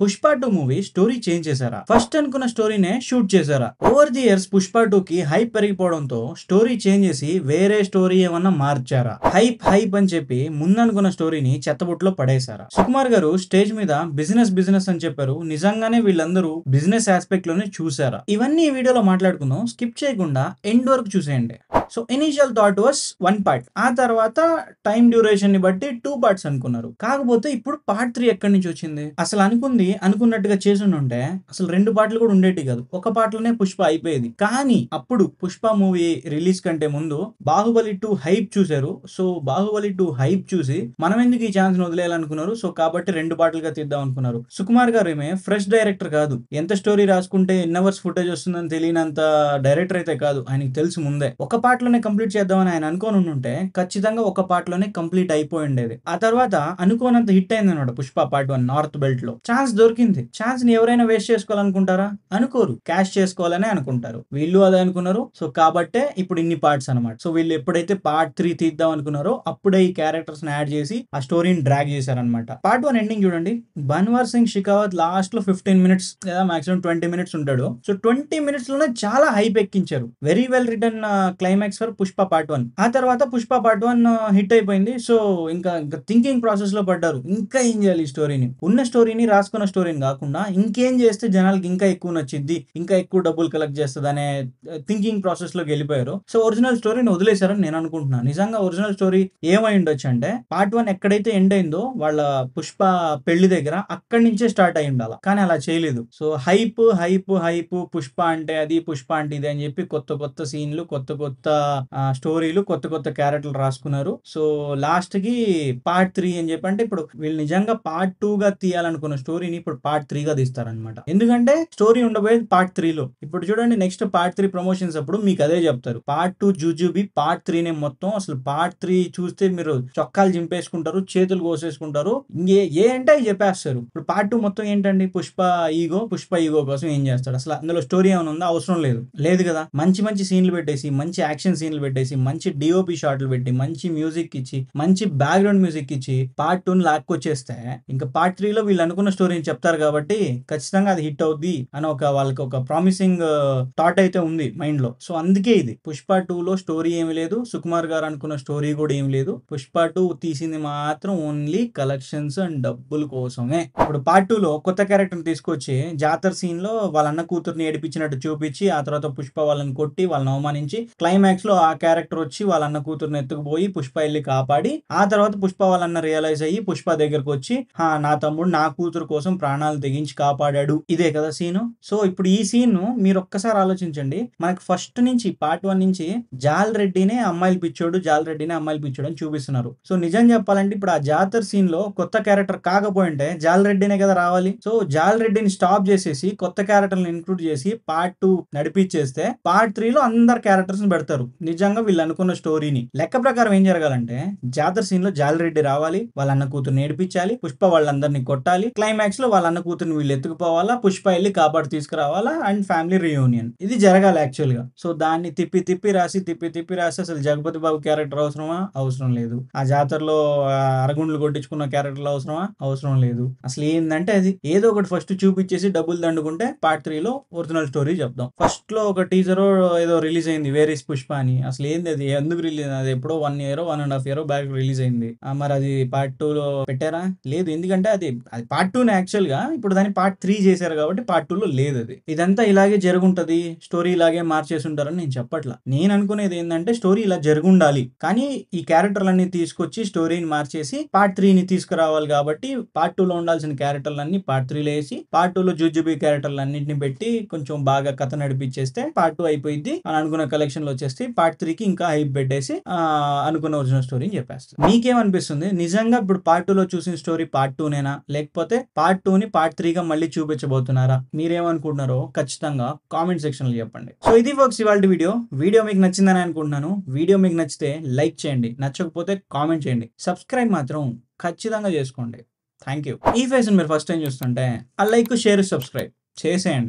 Pushpa 2 movie story change చేశారా? First అనుకున్న స్టోరీనే shoot చేశారా? ఓవర్ ది ఇయర్స్ పుష్ప 2 కి హైప్ పెరిగిపోవడంతో స్టోరీ చేంజ్ చేసి వేరే స్టోరీ ఏమన్నా మార్చారా? హైప్ అని చెప్పి ముందనుకున్న స్టోరీని చెత్తబుట్లో పడేశారా? సుకుమార్ గారు స్టేజ్ మీద బిజినెస్ అని చెప్పారు. నిజంగానే వీళ్ళందరూ బిజినెస్ ఆస్పెక్ట్ లోనే చూసారా? ఇవన్నీ ఈ వీడియోలో మాట్లాడుకుందాం. స్కిప్ చేయకుండా ఎండ్ వరకు చూసేయండి. So initial thought was 1 part. ఆ తర్వాత టైం డ్యూరేషన్ ని బట్టి 2 పార్ట్స్ అనుకున్నారు. కాకపోతే ఇప్పుడు పార్ట్ 3 ఎక్కడి నుంచి వచ్చింది? అసలు అనుకున్నట్టుగా చేసి ఉంటే అసలు 2 పార్ట్లు కూడా ఉండేటి కాదు. ఒక పార్ట్లోనే పుష్ప అయిపోయేది. కానీ అప్పుడు పుష్ప మూవీ రిలీజ్ కంటే ముందు బాహుబలి 2 హైప్ చూశారు. సో బాహుబలి 2 హైప్ చూసి మనం ఎందుకు ఈ ఛాన్స్ వదిలేయాలనుకున్నారు. సో కాబట్టి 2 పార్ట్లుగా తీద్దాం అనుకున్నారు. సుకుమార్ గారు ఏమే ఫ్రెష్ డైరెక్టర్ కాదు. ఎంత స్టోరీ రాసుకుంటే ఎన్ని అవర్స్ ఫుటేజ్ వస్తుందని తెలియనంత డైరెక్టర్ అయితే కాదు. ఆయనకి తెలుసు ముందే. ఒక పార్ట్లోనే కంప్లీట్ చేద్దామని ఆయన అనుకోని ఉంటే ఖచ్చితంగా ఒక పార్ట్లోనే కంప్లీట్ అయిపోయి ఉండేది. ఆ తర్వాత అనుకోనంత హిట్ అయింది అనమాట పుష్ప పార్ట్ 1 నార్త్ బెల్ట్ లో. ఛాన్స్ దొరికింది. ఛాన్స్ ని ఎవరైనా వేస్ట్ చేసుకోవాలనుకుంటారా? అనుకోరు. క్యాష్ చేసుకోవాలనే అనుకుంటారు. వీళ్ళు అదే అనుకున్నారు. సో కాబట్టే ఇప్పుడు ఇన్ని పార్ట్స్ అనమాట. సో వీళ్ళు ఎప్పుడైతే పార్ట్ 3 తీద్దాం అనుకున్నారో అప్పుడే ఈ క్యారెక్టర్స్ ని యాడ్ చేసి ఆ స్టోరీని డ్రాగ్ చేశారనమాట. పార్ట్ 1 ఎండింగ్ చూడండి. బన్వర్ సింగ్ షికావత్ లాస్ట్ లో 15 మినిట్స్ లేదా మాక్సిమం 20 మినిట్స్ ఉంటాడు. సో 20 మినిట్స్ లోనే చాలా హైప్ ఎక్కించారు. Very well written climax for Pushpa part 1. ఆ తర్వాత పుష్ప పార్ట్ 1 హిట్ అయిపోయింది. సో ఇంకా థింకింగ్ ప్రాసెస్ లో పడ్డారు. ఇంకా ఏం చేయాలి ఈ స్టోరీని? ఉన్న స్టోరీని రాసుకున్న స్టోరీని కాకుండా ఇంకేం చేస్తే జనాలకి ఇంకా ఎక్కువ నచ్చిద్ది, ఇంకా ఎక్కువ డబ్బులు కలెక్ట్ చేస్తుంది అనే థింకింగ్ ప్రాసెస్ లోకి వెళ్ళిపోయారు. సో ఒరిజినల్ స్టోరీని వదిలేశారని నేను అనుకుంటున్నాను. నిజంగా ఒరిజినల్ స్టోరీ ఏమై ఉండొచ్చు అంటే పార్ట్ 1 ఎక్కడైతే ఎండ్ అయిందో వాళ్ళ పుష్ప పెళ్లి దగ్గర అక్కడి నుంచే స్టార్ట్ అయి ఉండాలి. కానీ అలా చేయలేదు. సో హైప్ పుష్ప అంటే అది, పుష్ప అంటే ఇది అని చెప్పి కొత్త సీన్లు, కొత్త స్టోరీలు, కొత్త క్యారెక్టర్లు రాసుకున్నారు. సో లాస్ట్ కి పార్ట్ 3 అని చెప్పి అంటే ఇప్పుడు వీళ్ళు నిజంగా పార్ట్ 2 గా తీయాలనుకున్న స్టోరీని ఇప్పుడు పార్ట్ 3 గా తీస్తారనమాట. ఎందుకంటే స్టోరీ ఉండబోయేది పార్ట్ 3 లో. ఇప్పుడు చూడండి నెక్స్ట్ పార్ట్ 3 ప్రమోషన్స్ అప్పుడు మీకు అదే చెప్తారు. పార్ట్ 2 జూజుబి, పార్ట్ 3 నే మొత్తం. అసలు పార్ట్ 3 చూస్తే మీరు చొక్కాలు చింపేసుకుంటారు, చేతులు కోసేసుకుంటారు. ఏ అంటే అవి చెప్పేస్తారు. ఇప్పుడు పార్ట్ 2 మొత్తం ఏంటండి? పుష్ప ఈగో కోసం ఏం చేస్తాడు? అసలు అందులో స్టోరీ ఏమైనా ఉందా? అవసరం లేదు కదా. మంచి సీన్లు పెట్టేసి, మంచి యాక్షన్ సీన్లు పెట్టేసి, మంచి డిఓపి షాట్లు పెట్టి, మంచి మ్యూజిక్ ఇచ్చి, మంచి బ్యాక్గ్రౌండ్ మ్యూజిక్ ఇచ్చి పార్ట్ 2 లాక్కొచ్చేస్తే ఇంకా పార్ట్ 3 లో వీళ్ళు అనుకున్న స్టోరీని చెప్తారు కాబట్టి ఖచ్చితంగా అది హిట్ అవుద్ది అని వాళ్ళకి ఒక ప్రామిసింగ్ థాట్ అయితే ఉంది మైండ్ లో. సో అందుకే ఇది పుష్ప 2 లో స్టోరీ ఏమి లేదు. సుకుమార్ గారు అనుకున్న స్టోరీ కూడా ఏమి లేదు. పుష్ప 2 తీసింది మాత్రం ఓన్లీ కలెక్షన్స్ అండ్ డబ్బుల కోసమే. ఇప్పుడు పార్ట్ 2 లో కొత్త క్యారెక్టర్ తీసుకొచ్చి జాతర సీన్ లో వాళ్ళ అన్న కూతుర్ని ఏడిపించినట్టు చూపించి, ఆ తర్వాత పుష్ప వాళ్ళని కొట్టి వాళ్ళని అవమానించి, క్లైమాక్స్ లో ఆ క్యారెక్టర్ వచ్చి వాళ్ళ అన్న కూతుర్ని ఎత్తుకుపోయి పుష్ప వెళ్ళి కాపాడి, ఆ తర్వాత పుష్ప వాళ్ళన్న రియలైజ్ అయ్యి పుష్ప దగ్గరకు వచ్చి నా తమ్ముడు నా కూతురు కోసం ప్రాణాలు తెగించి కాపాడాడు. ఇదే కదా సీను. సో ఇప్పుడు ఈ సీన్ మీరు ఒక్కసారి ఆలోచించండి. మనకి ఫస్ట్ నుంచి పార్ట్ 1 నుంచి జాల్ రెడ్డినే అమ్మాయిలు పిచ్చోడు అని చూపిస్తున్నారు. సో నిజం చెప్పాలంటే ఇప్పుడు ఆ జాతర సీన్ లో కొత్త క్యారెక్టర్ కాకపోయింటే జాల్ రెడ్డినే కదా రావాలి. సో జాల్ రెడ్డిని స్టాప్ చేసేసి కొత్త క్యారెక్టర్ ఇంక్లూడ్ చేసి పార్ట్ 2 నడిపించేస్తే పార్ట్ 3 లో అందరు క్యారెక్టర్స్ ని పెడతారు. నిజంగా వీళ్ళు అనుకున్న స్టోరీని లెక్క ప్రకారం ఏం జరగాలంటే జాతర సీన్ లో జాల్ రెడ్డి రావాలి, వాళ్ళ అన్న కూతురుని ఏడిపించాలి, పుష్ప వాళ్ళందరినీ కొట్టాలి, క్లైమాక్స్ లో వాళ్ళ అన్న కూతురుని వీళ్ళు ఎత్తుకుపోవాలా, పుష్ప వెళ్ళి కాపాడు తీసుకురావాలా అండ్ ఫ్యామిలీ రియూనియన్. ఇది జరగాలి యాక్చువల్ గా. సో దాన్ని తిప్పి రాసి అసలు జగపతి బాబు క్యారెక్టర్ అవసరం లేదు. ఆ జాతరలో అరగుండ్లు కొట్టించుకున్న క్యారెక్టర్లు అవసరం లేదు. అసలు ఏంటంటే అది ఏదో ఒకటి ఫస్ట్ చూపించేసి డబ్బులు దండుకుంటే పార్ట్ 3 లో ఒరిజినల్ స్టోరీ చెప్దాం. ఫస్ట్ లో ఒక టీజర్ ఏదో రిలీజ్ అయింది, వేర్ ఇస్ పుష్ప అని. అసలు ఏంది అది? ఎందుకు రిలీజ్? అది ఎప్పుడో 1.5 year బ్యాక్ రిలీజ్ అయింది. మరి అది పార్ట్ 2 లో పెట్టారా? లేదు. ఎందుకంటే అది పార్ట్ 2 యాక్చువల్ గా. ఇప్పుడు దాన్ని పార్ట్ 3 చేశారు కాబట్టి పార్ట్ 2 లో లేదు. అది ఇదంతా ఇలాగే జరుగుంటది, స్టోరీ ఇలాగే మార్చేసి ఉంటారని నేను చెప్పట్లా. నేను అనుకునేది ఏంటంటే స్టోరీ ఇలా జరుగుండాలి, కానీ ఈ క్యారెక్టర్లన్నీ తీసుకొచ్చి స్టోరీని మార్చేసి పార్ట్ 3 ని తీసుకురావాలి. కాబట్టి పార్ట్ 2 లో ఉండాల్సిన క్యారెక్టర్లన్నీ పార్ట్ 3 లో వేసి పార్ట్ 2 లో జూజుబీ క్యారెక్టర్లు అన్నింటిని పెట్టి కొంచెం బాగా కథ నడిపించేస్తే పార్ట్ 2 అయిపోయింది అని అనుకున్న కలెక్షన్ లో వచ్చేస్తే పార్ట్ 3 కి ఇంకా హైప్ పెట్టేసి అనుకున్న ఒరిజినల్ స్టోరీని చెప్పేస్తారు. మీకేమనిపిస్తుంది? నిజంగా ఇప్పుడు పార్ట్ 2 లో చూసిన స్టోరీ పార్ట్ 2 నేనా, లేకపోతే పార్ట్ 2 ని పార్ట్ 3 గా మళ్ళీ చూపించబోతున్నారా? మీరేమనుకుంటున్నారో ఖచ్చితంగా కామెంట్ సెక్షన్ లో చెప్పండి. సో ఇది ఫోక్స్ ఇవాళ వీడియో మీకు నచ్చిందని అనుకుంటున్నాను. వీడియో మీకు నచ్చితే లైక్ చేయండి, నచ్చకపోతే కామెంట్ చేయండి, సబ్స్క్రైబ్ మాత్రం ఖచ్చితంగా చేసుకోండి. Thank you. ఈ ఫేస్ మీరు ఫస్ట్ టైం చూస్తుంటే ఆ లైక్, షేర్, సబ్స్క్రైబ్ చేసేయండి.